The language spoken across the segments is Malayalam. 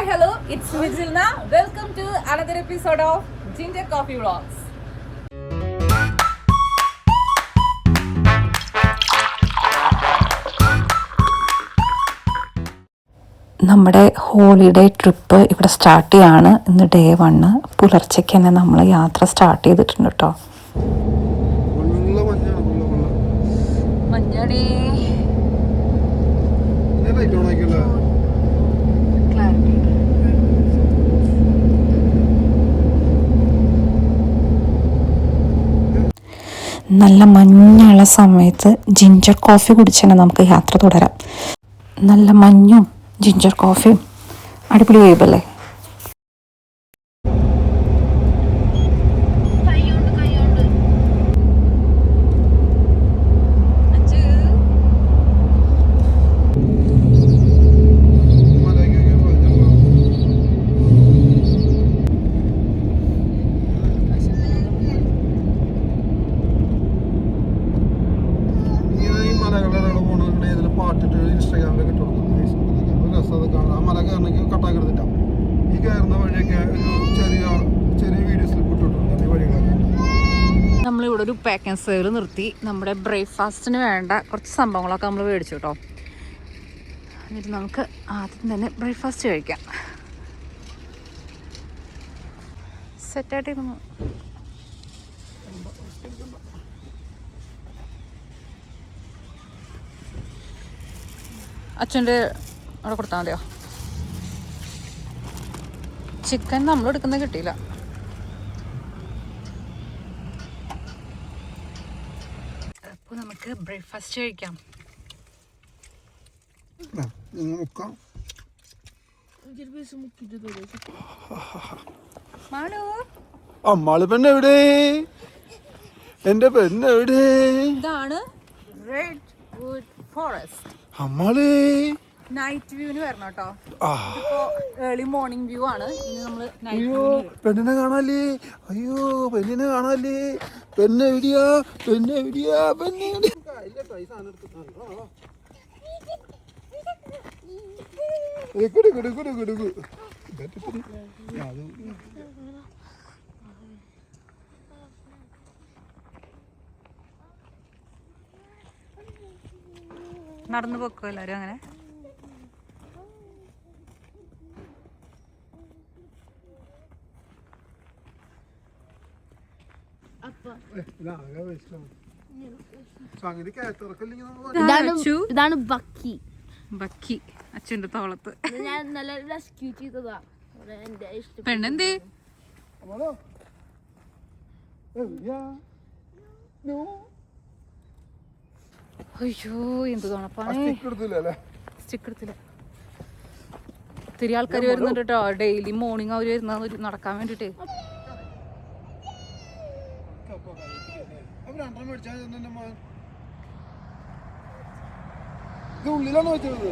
Hi, hello, it's Mijilna. Welcome to another episode of Ginger Coffee Vlogs. നമ്മുടെ ഹോളിഡേ ട്രിപ്പ് ഇവിടെ സ്റ്റാർട്ട് ചെയ്യാണ്. ഇന്ന് ഡേ 1 പുലർച്ചയ്ക്ക് തന്നെ നമ്മൾ യാത്ര സ്റ്റാർട്ട് ചെയ്തിട്ടുണ്ട് കേട്ടോ. മഞ്ഞടി നല്ല മഞ്ഞുള്ള സമയത്ത് ജിഞ്ചർ കോഫി കുടിച്ച് തന്നെ നമുക്ക് യാത്ര തുടരാം. നല്ല മഞ്ഞും ജിഞ്ചർ കോഫിയും അടിപൊളി വൈബല്ലേ. നമ്മളിവിടെ ഒരു പാക്കിംഗ് സെയിൽ നിർത്തി നമ്മുടെ ബ്രേക്ക്ഫാസ്റ്റിന് വേണ്ട കുറച്ച് സംഭവങ്ങളൊക്കെ നമ്മൾ മേടിച്ചു കേട്ടോ. എന്നിട്ട് നമുക്ക് ആദ്യം തന്നെ ബ്രേക്ക്ഫാസ്റ്റ് കഴിക്കാം. സെറ്റായിട്ടിരുന്നു. അച്ഛൻ്റെ അവിടെ കൊടുത്താൽ മതിയോ? ചിക്കൻ നമ്മളെടുക്കുന്നത് കിട്ടിയില്ല. അപ്പോൾ നമുക്ക് ബ്രേക്ക്ഫാസ്റ്റ് കഴിക്കാം. അമ്മാള് പെണ്ണെവിടെ? എന്റെ പെണ്ണെവിടെ? ഇതാണ് റെഡ് വുഡ് ഫോറസ്റ്റ്. അമ്മാള് നൈറ്റ് വ്യൂവിന് വരണം കേട്ടോ. ഇപ്പോ ഏർലി മോർണിംഗ് വ്യൂ ആണ്. ഇനി നമ്മള് അയ്യോ പെണ്ണിനെ കാണാല്ലേ? അയ്യോ പെണ്ണിനെ കാണാല്ലേ? പെണ്ണെവിടെയാ? പെണ്ണെവിടെയാ? പെണ്ണെവിടെയാ? നടന്നു പോക്കോ എല്ലാരും അങ്ങനെ. ഇതാണ് ബക്കി. ബക്കി അച്ഛൻ്റെ തോളത്ത്. ഞാൻ നല്ല റെസ്ക്യൂ ചെയ്തതാ. പെണ്ണെന്തേ? അയ്യോ എന്ത് തണുപ്പാണ്. സ്റ്റിക്ക് എടുത്തില്ല. ഒത്തിരി ആൾക്കാർ വരുന്നുണ്ട് കേട്ടോ. ഡെയിലി മോർണിംഗ് അവര് വരുന്ന നടക്കാൻ വേണ്ടിട്ട്. ഉള്ളിലാണ് വെച്ചത്.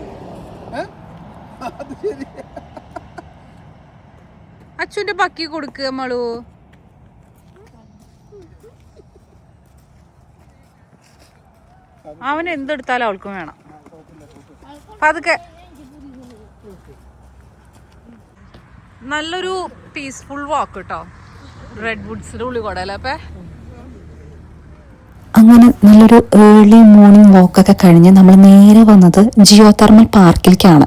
അച്ഛൻ്റെ ബക്കി കൊടുക്കുക മളു. അവൻ എന്തെടുത്താലും അവൾക്കും വേണം. അതൊക്കെ നല്ലൊരു പീസ്ഫുൾ വാക്ക് കേട്ടോ. റെഡ് വുഡ്സിന്റെ ഉള്ളിൽ കൂടെ അപ്പൊ അങ്ങനെ നല്ലൊരു ഏർലി മോർണിംഗ് വാക്കൊക്കെ കഴിഞ്ഞ് നമ്മൾ നേരെ വന്നത് ജിയോ തെർമൽ പാർക്കിലേക്കാണ്.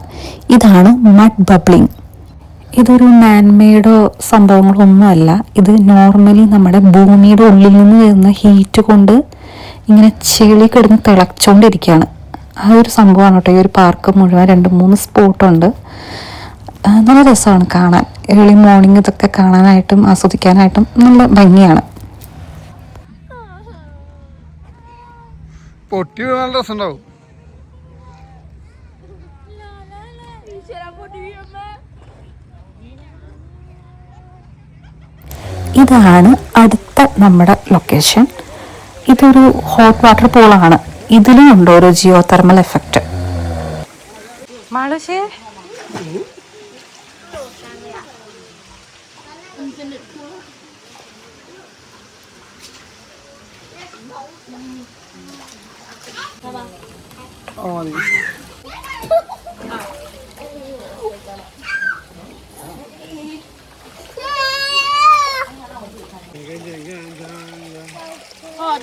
ഇതാണ് മഡ് ബബ്ലിംഗ്. ഇതൊരു മാൻമെയ്ഡോ സംഭവങ്ങളോ ഒന്നുമല്ല. ഇത് നോർമലി നമ്മുടെ ഭൂമിയുടെ ഉള്ളിൽ നിന്ന് വരുന്ന ഹീറ്റ് കൊണ്ട് ഇങ്ങനെ ചെളി കിടന്ന് തിളച്ചുകൊണ്ടിരിക്കുകയാണ്. ആ ഒരു സംഭവമാണ് കേട്ടോ. ഈ ഒരു പാർക്ക് മുഴുവൻ 2-3 സ്പോട്ടുണ്ട്. നല്ല രസമാണ് കാണാൻ. ഏർലി മോർണിംഗ് ഇതൊക്കെ കാണാനായിട്ടും ആസ്വദിക്കാനായിട്ടും നല്ല ഭംഗിയാണ്. പൊട്ടി നല്ല രസമുണ്ടാവും. ഇതാണ് അടുത്ത നമ്മുടെ ലൊക്കേഷൻ. ഇതൊരു ഹോട്ട് വാട്ടർ പൂളാണ്. ഇതിലും ഉണ്ട് ഒരു ജിയോ തെർമൽ എഫക്റ്റ്. മാളുഷേ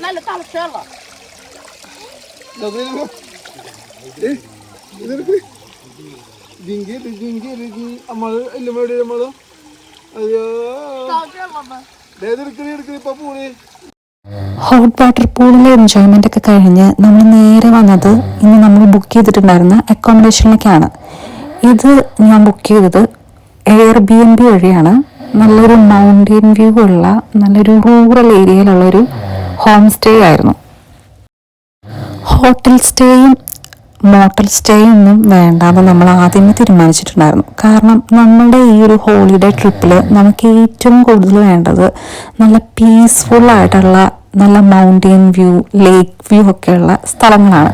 നല്ല തളച്ചല്ല ഇതെടുക്ക് ജിങ്കി ജിങ്കി ജിങ്കി നമ്മള് എല്ലുമേടി നമ്മള് അയ്യോ എടുക്കണി ഇപ്പൊ പൂണി. ഹോട്ട് വാട്ടർ പൂളിലെ എൻജോയ്മെൻ്റ് ഒക്കെ കഴിഞ്ഞ് നമ്മൾ നേരെ വന്നത് ഇന്ന് നമ്മൾ ബുക്ക് ചെയ്തിട്ടുണ്ടായിരുന്ന അക്കോമഡേഷനിലേക്കാണ്. ഇത് ഞാൻ ബുക്ക് ചെയ്തത് എയർബിഎൻബി വഴിയാണ്. നല്ലൊരു മൗണ്ടൻ വ്യൂ ഉള്ള നല്ലൊരു റൂറൽ ഏരിയയിലുള്ളൊരു ഹോം സ്റ്റേ ആയിരുന്നു. ഹോട്ടൽ സ്റ്റേയും മോട്ടൽ സ്റ്റേയും ഒന്നും വേണ്ടാന്ന് നമ്മൾ ആദ്യമേ തീരുമാനിച്ചിട്ടുണ്ടായിരുന്നു. കാരണം നമ്മുടെ ഈ ഒരു ഹോളിഡേ ട്രിപ്പിൽ നമുക്ക് ഏറ്റവും കൂടുതൽ വേണ്ടത് നല്ല പീസ്ഫുൾ ആയിട്ടുള്ള നല്ല മൗണ്ടൻ വ്യൂ, ലേക്ക് വ്യൂ ഒക്കെയുള്ള സ്ഥലങ്ങളാണ്.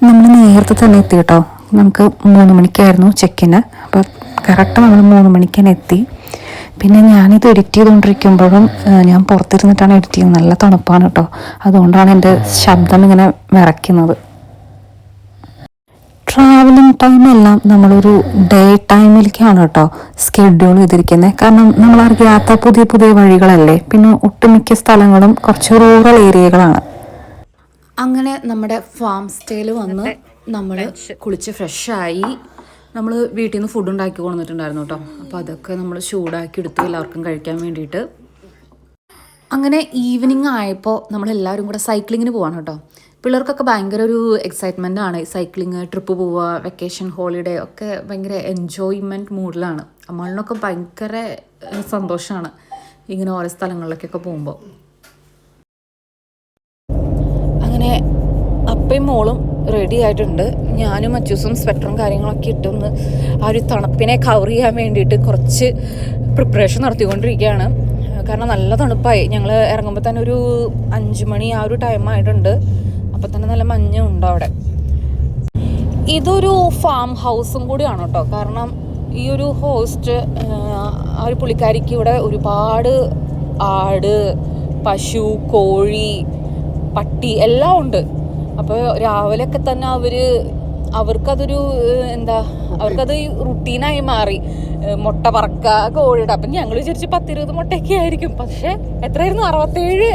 നമ്മൾ നേരത്തെ തന്നെ എത്തി കേട്ടോ. നമുക്ക് 3 മണിക്കായിരുന്നു ചെക്കിന്. അപ്പോൾ കറക്റ്റ് നമ്മൾ 3 മണിക്ക് തന്നെ എത്തി. പിന്നെ ഞാനിത് എഡിറ്റ് ചെയ്തുകൊണ്ടിരിക്കുമ്പോഴും ഞാൻ പുറത്തിരുന്നിട്ടാണ് എഡിറ്റ് ചെയ്യുന്നത്. നല്ല തണുപ്പാണ് കേട്ടോ. അതുകൊണ്ടാണ് എൻ്റെ ശബ്ദം ഇങ്ങനെ വിറയ്ക്കുന്നത്. ട്രാവലിംഗ് ടൈമെല്ലാം നമ്മളൊരു ഡേ ടൈമിലേക്കാണ് കേട്ടോ സ്കെഡ്യൂൾ ചെയ്തിരിക്കുന്നത്. കാരണം നമ്മൾ അറിയാത്ത പുതിയ പുതിയ വഴികളല്ലേ. പിന്നെ ഒട്ടുമിക്ക സ്ഥലങ്ങളും കുറച്ച് റൂറൽ ഏരിയകളാണ്. അങ്ങനെ നമ്മുടെ ഫാം സ്റ്റേയിൽ വന്ന് നമ്മൾ കുളിച്ച് ഫ്രഷായി. നമ്മൾ വീട്ടിൽ നിന്ന് ഫുഡ് ഉണ്ടാക്കി കൊണ്ടുവന്നിട്ടുണ്ടായിരുന്നു കേട്ടോ. അപ്പോൾ അതൊക്കെ നമ്മൾ ചൂടാക്കി എടുത്തു എല്ലാവർക്കും കഴിക്കാൻ വേണ്ടിയിട്ട്. അങ്ങനെ ഈവനിങ് ആയപ്പോൾ നമ്മളെല്ലാവരും കൂടെ സൈക്ലിങ്ങിന് പോവാണ് കേട്ടോ. പിള്ളേർക്കൊക്കെ ഭയങ്കര ഒരു എക്സൈറ്റ്മെൻ്റ് ആണ്. സൈക്ലിങ്, ട്രിപ്പ് പോവുക, വെക്കേഷൻ, ഹോളിഡേ ഒക്കെ ഭയങ്കര എൻജോയ്മെൻറ്റ് മൂഡിലാണ്. അമ്മളിനൊക്കെ ഭയങ്കര സന്തോഷമാണ് ഇങ്ങനെ ഓരോ സ്ഥലങ്ങളിലേക്കൊക്കെ പോകുമ്പോൾ. അങ്ങനെ അപ്പയും മോളും റെഡി ആയിട്ടുണ്ട്. ഞാനും അച്ചൂസും സ്വെറ്ററും കാര്യങ്ങളൊക്കെ ഇട്ടൊന്ന് ആ ഒരു തണുപ്പിനെ കവർ ചെയ്യാൻ വേണ്ടിയിട്ട് കുറച്ച് പ്രിപ്പറേഷൻ നടത്തിക്കൊണ്ടിരിക്കുകയാണ്. കാരണം നല്ല തണുപ്പായി. ഞങ്ങൾ ഇറങ്ങുമ്പോൾ തന്നെ ഒരു 5 മണി ആ ഒരു ടൈമായിട്ടുണ്ട്. അപ്പോൾ തന്നെ നല്ല മഞ്ഞുണ്ട് അവിടെ. ഇതൊരു ഫാം ഹൗസും കൂടിയാണ് കേട്ടോ. കാരണം ഈ ഒരു ഹോസ്റ്റ് ആ ഒരു പുള്ളിക്കാരിക്ക് ഇവിടെ ഒരുപാട് ആട്, പശു, കോഴി, പട്ടി എല്ലാം ഉണ്ട്. അപ്പോൾ രാവിലെയൊക്കെ തന്നെ അവർക്കതൊരു അവർക്കത് റുട്ടീനായി മാറി. മുട്ട പറക്കുക, കോഴിയുടെ. അപ്പം ഞങ്ങൾ വിചാരിച്ച് 10-20 മുട്ടയൊക്കെ ആയിരിക്കും. പക്ഷെ എത്രയായിരുന്നു? 67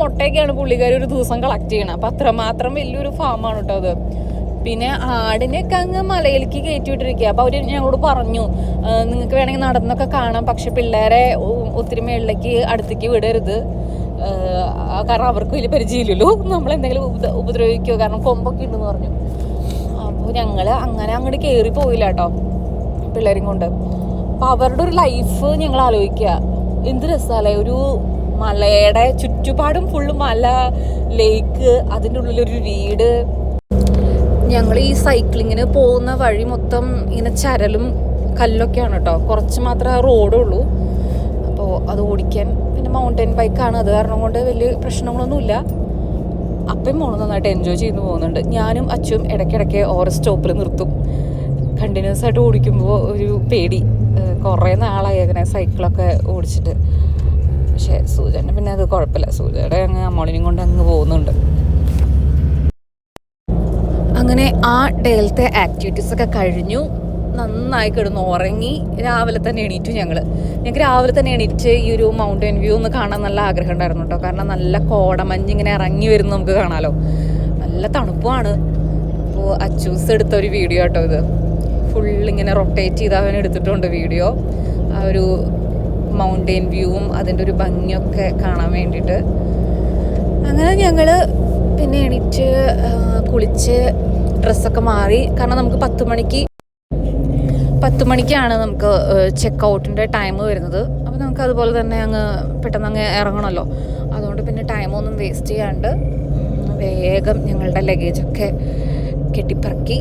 മുട്ടയൊക്കെയാണ് പുള്ളിക്കാരി ഒരു ദിവസം കളക്ട് ചെയ്യണം. അപ്പം അത്രമാത്രം വലിയൊരു ഫാമാണ് കേട്ടോ അത്. പിന്നെ ആടിനെയൊക്കെ അങ്ങ് മലയിലേക്ക് കയറ്റി വിട്ടിരിക്കുക. അപ്പോൾ അവർ ഞങ്ങളോട് പറഞ്ഞു, നിങ്ങൾക്ക് വേണമെങ്കിൽ നടന്നൊക്കെ കാണാം, പക്ഷെ പിള്ളേരെ ഒത്തിരി മേളിലേക്ക് അടുത്തേക്ക് വിടരുത്. കാരണം അവർക്ക് വലിയ പരിചയമില്ലല്ലോ, നമ്മളെന്തെങ്കിലും ഉപദ്രവിക്കുമോ, കാരണം കൊമ്പൊക്കെ ഉണ്ടെന്ന് പറഞ്ഞു. അപ്പോൾ ഞങ്ങൾ അങ്ങനെ അങ്ങോട്ട് കയറി പോയില്ല കേട്ടോ പിള്ളേരും കൊണ്ട്. അപ്പോൾ അവരുടെ ഒരു ലൈഫ് ഞങ്ങൾ ആലോചിക്കുക. എന്ത് രസമല്ലേ, ഒരു മലയുടെ ചുറ്റുപാടും ഫുള്ള് മല, ലേക്ക്, അതിൻ്റെ ഉള്ളിലൊരു വീട്. ഞങ്ങൾ ഈ സൈക്ലിങ്ങിന് പോകുന്ന വഴി മൊത്തം ഇങ്ങനെ ചരലും കല്ലൊക്കെയാണ് കേട്ടോ. കുറച്ച് മാത്രമേ റോഡുള്ളൂ. അപ്പോൾ അത് ഓടിക്കാൻ പിന്നെ മൗണ്ടൻ ബൈക്കാണ്. അത് കാരണം കൊണ്ട് വലിയ പ്രശ്നങ്ങളൊന്നുമില്ല. അപ്പം മോള് നന്നായിട്ട് എൻജോയ് ചെയ്ത് പോകുന്നുണ്ട്. ഞാനും അച്ഛനും ഇടയ്ക്കിടയ്ക്ക് ഓരോ സ്റ്റോപ്പിൽ നിർത്തും. കണ്ടിന്യൂസ് ആയിട്ട് ഓടിക്കുമ്പോൾ ഒരു പേടി. കുറേ നാളായി അങ്ങനെ സൈക്കിളൊക്കെ ഓടിച്ചിട്ട്. പക്ഷേ സൂചന പിന്നെ അത് കുഴപ്പമില്ല. സൂചയുടെ അങ്ങ് അമ്മോളിനെയും കൊണ്ട് അങ്ങ് പോകുന്നുണ്ട്. അങ്ങനെ ആ ഡേയിലത്തെ ആക്ടിവിറ്റീസൊക്കെ കഴിഞ്ഞു. നന്നായി കിടന്ന് ഉറങ്ങി. രാവിലെ തന്നെ എണീറ്റു. ഞങ്ങൾക്ക് രാവിലെ തന്നെ എണീറ്റ് ഈ ഒരു മൗണ്ടൻ വ്യൂ ഒന്ന് കാണാൻ നല്ല ആഗ്രഹം ഉണ്ടായിരുന്നു കേട്ടോ. കാരണം നല്ല കോടമഞ്ഞ് ഇങ്ങനെ ഇറങ്ങി വരുന്ന നമുക്ക് കാണാമല്ലോ. നല്ല തണുപ്പുമാണ്. അപ്പോൾ അച്ചൂസ് എടുത്ത ഒരു വീഡിയോ കേട്ടോ ഇത്. ഫുള്ളിങ്ങനെ റൊട്ടേറ്റ് ചെയ്ത് അവൻ എടുത്തിട്ടുണ്ട് വീഡിയോ. ആ ഒരു മൗണ്ടൻ വ്യൂവും അതിൻ്റെ ഒരു ഭംഗിയൊക്കെ കാണാൻ വേണ്ടിയിട്ട്. അങ്ങനെ ഞങ്ങൾ പിന്നെ എണീറ്റ് കുളിച്ച് ഡ്രസ്സൊക്കെ മാറി. കാരണം നമുക്ക് 10 മണിക്കാണ് നമുക്ക് ചെക്ക് ഔട്ടിൻ്റെ ടൈം വരുന്നത്. അപ്പോൾ നമുക്ക് അതുപോലെ തന്നെ പെട്ടെന്ന് അങ്ങ് ഇറങ്ങണമല്ലോ. അതുകൊണ്ട് പിന്നെ ടൈമൊന്നും വേസ്റ്റ് ചെയ്യാണ്ട് വേഗം ഞങ്ങളുടെ ലഗേജൊക്കെ കെട്ടിപ്പറക്കി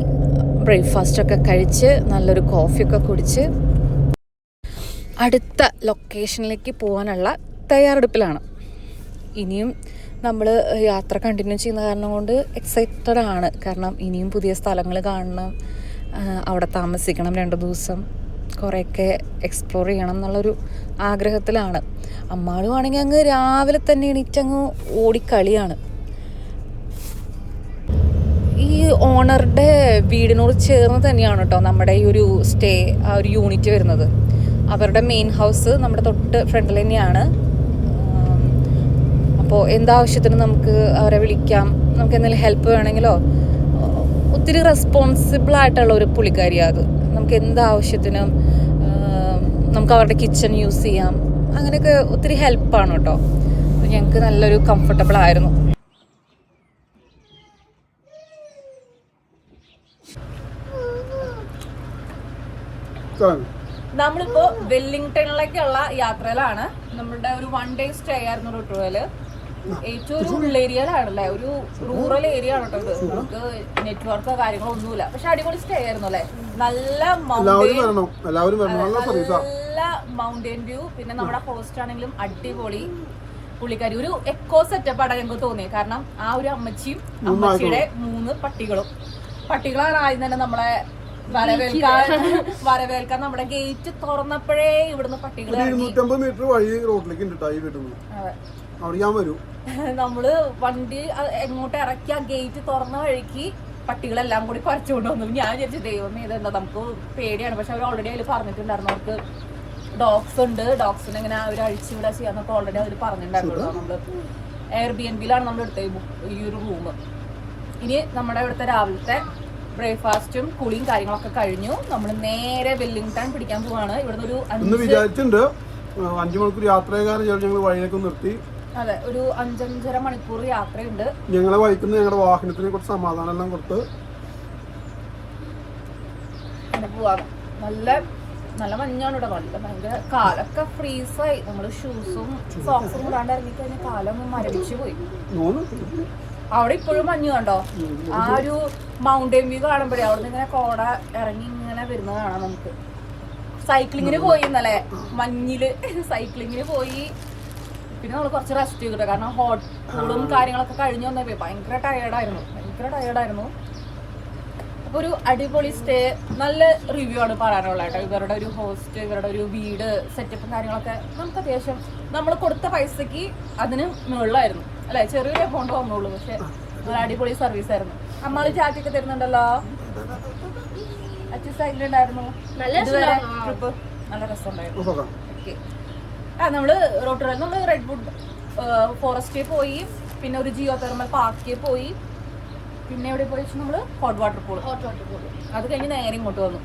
ബ്രേക്ക്ഫാസ്റ്റൊക്കെ കഴിച്ച് നല്ലൊരു കോഫിയൊക്കെ കുടിച്ച് അടുത്ത ലൊക്കേഷനിലേക്ക് പോകാനുള്ള തയ്യാറെടുപ്പിലാണ്. ഇനിയും നമ്മൾ യാത്ര കണ്ടിന്യൂ ചെയ്യുന്ന കാരണം കൊണ്ട് എക്സൈറ്റഡ് ആണ്. കാരണം ഇനിയും പുതിയ സ്ഥലങ്ങൾ കാണണം, അവിടെ താമസിക്കണം 2 ദിവസം, കുറേയൊക്കെ എക്സ്പ്ലോർ ചെയ്യണം എന്നുള്ളൊരു ആഗ്രഹത്തിലാണ്. അമ്മാളും ആണെങ്കിൽ അങ്ങ് രാവിലെ തന്നെ എണീറ്റങ്ങ് ഓടിക്കളിയാണ്. ഈ ഓണറുടെ വീടിനോട് ചേർന്ന് തന്നെയാണ് കേട്ടോ നമ്മുടെ ഈ ഒരു സ്റ്റേ, ആ ഒരു യൂണിറ്റ് വരുന്നത്. അവരുടെ മെയിൻ ഹൗസ് നമ്മുടെ തൊട്ട് ഫ്രണ്ടിൽ തന്നെയാണ്. അപ്പോൾ എന്താവശ്യത്തിനും നമുക്ക് അവരെ വിളിക്കാം. നമുക്ക് എന്തെങ്കിലും ഹെൽപ്പ് വേണമെങ്കിലോ, ഒത്തിരി റെസ്പോൺസിബിൾ ആയിട്ടുള്ള ഒരു പുള്ളിക്കാരിയാണ് അത്. നമുക്ക് എന്താവശ്യത്തിനും നമുക്ക് അവരുടെ കിച്ചൺ യൂസ് ചെയ്യാം. അങ്ങനെയൊക്കെ ഒത്തിരി ഹെൽപ്പാണ് കേട്ടോ. ഞങ്ങൾക്ക് നല്ലൊരു കംഫർട്ടബിൾ ആയിരുന്നു. നമ്മളിപ്പോ വെല്ലിംഗ്ടണിലേക്കുള്ള യാത്രയിലാണ്. നമ്മളുടെ ഒരു 1 day സ്റ്റേ ആയിരുന്നു റൂട്ടുവേല്. ഏറ്റവും ഒരു ഉള്ളേരിയയിലാണല്ലേ, ഒരു റൂറൽ ഏരിയ ആണ് കേട്ടോ ഇത്. നമുക്ക് നെറ്റ്വർക്കോ കാര്യങ്ങളോ ഒന്നുമില്ല. പക്ഷെ അടിപൊളി സ്റ്റേ ആയിരുന്നു അല്ലേ. നല്ല മൗണ്ടൻ വ്യൂ. പിന്നെ നമ്മുടെ ഹോസ്റ്റ് ആണെങ്കിലും അടിപൊളി പുള്ളിക്കാരി. ഒരു എക്കോ സെറ്റപ്പ് ആണ് ഞങ്ങൾക്ക് തോന്നിയത്. കാരണം ആ ഒരു അമ്മച്ചിയും അമ്മച്ചിയുടെ 3 പട്ടികളാണ് ആദ്യം തന്നെ നമ്മളെ വരവേൽക്കാൻ നമ്മുടെ ഗേറ്റ് തുറന്നപ്പോഴേ ഇവിടുന്ന് പട്ടികൾ നമ്മള് വണ്ടി എങ്ങോട്ട് ഇറക്കി ആ ഗേറ്റ് തുറന്ന വഴിക്ക് പട്ടികളെല്ലാം കൂടി പറിച്ചുകൊണ്ട് വന്നു. ഞാൻ വിചാരിച്ചു ദൈവം ഇതെന്താ, നമുക്ക് പേടിയാണ്. പക്ഷെ അവർ ഓൾറെഡി അതിൽ പറഞ്ഞിട്ടുണ്ടായിരുന്നു അവർക്ക് ഡോഗ്സ് ഉണ്ട്, ഡോഗ്സിനെ ഇങ്ങനെ അവർ അഴിച്ചുവിടാ ചെയ്യാന്നൊക്കെ ഓൾറെഡി അവർ പറഞ്ഞിട്ടുണ്ടായിരുന്നു. നമ്മള് എയർബിഎൻബിയിലാണ് നമ്മൾ എടുത്തത് ഈ ഒരു റൂം. ഇനി നമ്മുടെ ഇവിടുത്തെ രാവിലത്തെ ബ്രേക്ക്ഫാസ്റ്റും കുളിയും കാര്യങ്ങളൊക്കെ കഴിഞ്ഞു. നമ്മൾ നേരെ വെല്ലിംഗ്ടൺ പിടിക്കാൻ പോവാണ്. ഇവിടുന്ന് ഒരു 5 മണിക്കൂർ യാത്രക്കാരൻ ഞങ്ങൾ വഴിയിലേക്ക് നിർത്തി. അതെ, ഒരു 5-5.5 മണിക്കൂർ യാത്രയുണ്ട്. ഞങ്ങളെ വഹിക്കുന്ന ഞങ്ങളുടെ വാഹനത്തിനെ കുറച്ച് സമാധാനം എല്ലാം കൊടുത്ത് പോവാണ്. നല്ല മഞ്ഞാണ് ഇവിടെ. നല്ല ഭയങ്കര കാലൊക്കെ ഫ്രീസായി. നമ്മള് ഷൂസും സോക്സും ഇടാണ്ട് ഇറങ്ങിക്കഴിഞ്ഞാൽ കാലൊന്നും മരവിച്ചു പോയി. അവിടെ ഇപ്പോഴും മഞ്ഞ് കണ്ടോ. ആ ഒരു മൗണ്ടൻ വ്യൂ കാണുമ്പോഴേ അവിടെ നിന്ന് ഇങ്ങനെ കോട ഇറങ്ങി ഇങ്ങനെ വരുന്നത് കാണാം നമുക്ക്. സൈക്ലിങ്ങിന് പോയി ഇന്നലെ മഞ്ഞില് സൈക്ലിങ്ങിന് പോയി. പിന്നെ നമ്മൾ കുറച്ച് റെസ്റ്റ് ചെയ്തിട്ട്, കാരണം ഹോട്ട് പൂളും കാര്യങ്ങളൊക്കെ കഴിഞ്ഞു വന്നപ്പോ ഭയങ്കര ടയേർഡായിരുന്നു. അപ്പൊ ഒരു അടിപൊളി സ്റ്റേ. നല്ല റിവ്യൂ ആണ് പറയാനുള്ളത് കേട്ടോ. ഇവരുടെ ഒരു ഹോസ്റ്റ്, ഇവരുടെ ഒരു വീട് സെറ്റപ്പും കാര്യങ്ങളൊക്കെ നമുക്ക് അത്യാവശ്യം നമ്മൾ കൊടുത്ത പൈസക്ക് അതിന് മുകളിലായിരുന്നു അല്ലെ. ചെറിയൊരു എമൗണ്ട് വന്നുള്ളൂ, പക്ഷെ ഒരു അടിപൊളി സർവീസ് ആയിരുന്നു. അമ്മാള് ചാറ്റൊക്കെ തരുന്നുണ്ടല്ലോ. അച്ഛൻ സൈഡിലുണ്ടായിരുന്നു. ട്രിപ്പ് നല്ല രസമുണ്ടായിരുന്നു. ഓക്കെ. നമ്മള് റോട്ടുകളിൽ നമ്മള് റെഡ്വുഡ് ഫോറസ്റ്റിൽ പോയി, പിന്നെ ഒരു ജിയോ തെർമൽ പാർക്കിൽ പോയി, പിന്നെ എവിടെ പോയി വെച്ചാൽ നമ്മള് ഹോട്ട് വാട്ടർ പൂൾ. അത് കഴിഞ്ഞ് നേരെ ഇങ്ങോട്ട് വന്നു.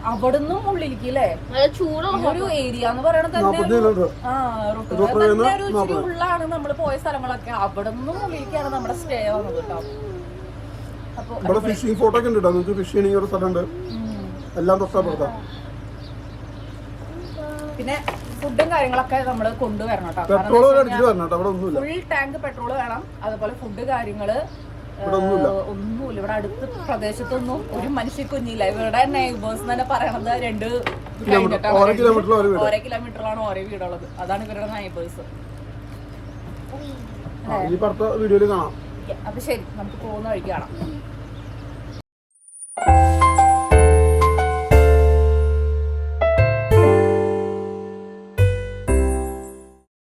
അവിടുന്ന് ഉള്ളിലേക്കല്ലേ ഒരു ഏരിയ എന്ന് പറയണത് തന്നെ ഒരു ഉള്ളാണ്. നമ്മള് പോയ സ്ഥലങ്ങളൊക്കെ അവിടെ നിന്നും ഉള്ളിലേക്കാണ് നമ്മുടെ സ്റ്റേ വന്നത് കേട്ടോ. അപ്പൊ ഫിഷിംഗ് സ്പോട്ട് ഒക്കെ ഉണ്ട്. ഫിഷ് ചെയ്യണമെങ്കിൽ ഒരു സ്ഥലമുണ്ട്. എല്ലാം തൊട്ടപ്പുറത്താ. പിന്നെ ഫുഡും കാര്യങ്ങളൊക്കെ നമ്മൾ കൊണ്ടുവരണം കേട്ടോ. ഫുൾ ടാങ്ക് പെട്രോൾ വേണം. അതുപോലെ ഫുഡ് കാര്യങ്ങള് ഒന്നുമില്ല. ഇവിടെ അടുത്ത പ്രദേശത്തൊന്നും ഒരു മനുഷ്യ കുഞ്ഞില്ല. ഇവരുടെ നെയ്ബേഴ്സ് തന്നെ പറയണത് 2 കിലോമീറ്ററിലാണ് ഓരോ വീടുള്ളത്. അതാണ് ഇവരുടെ നെയ്ബേഴ്സ്. അപ്പൊ ശരി, നമുക്ക് പോകുന്ന വഴിക്ക് കാണാം.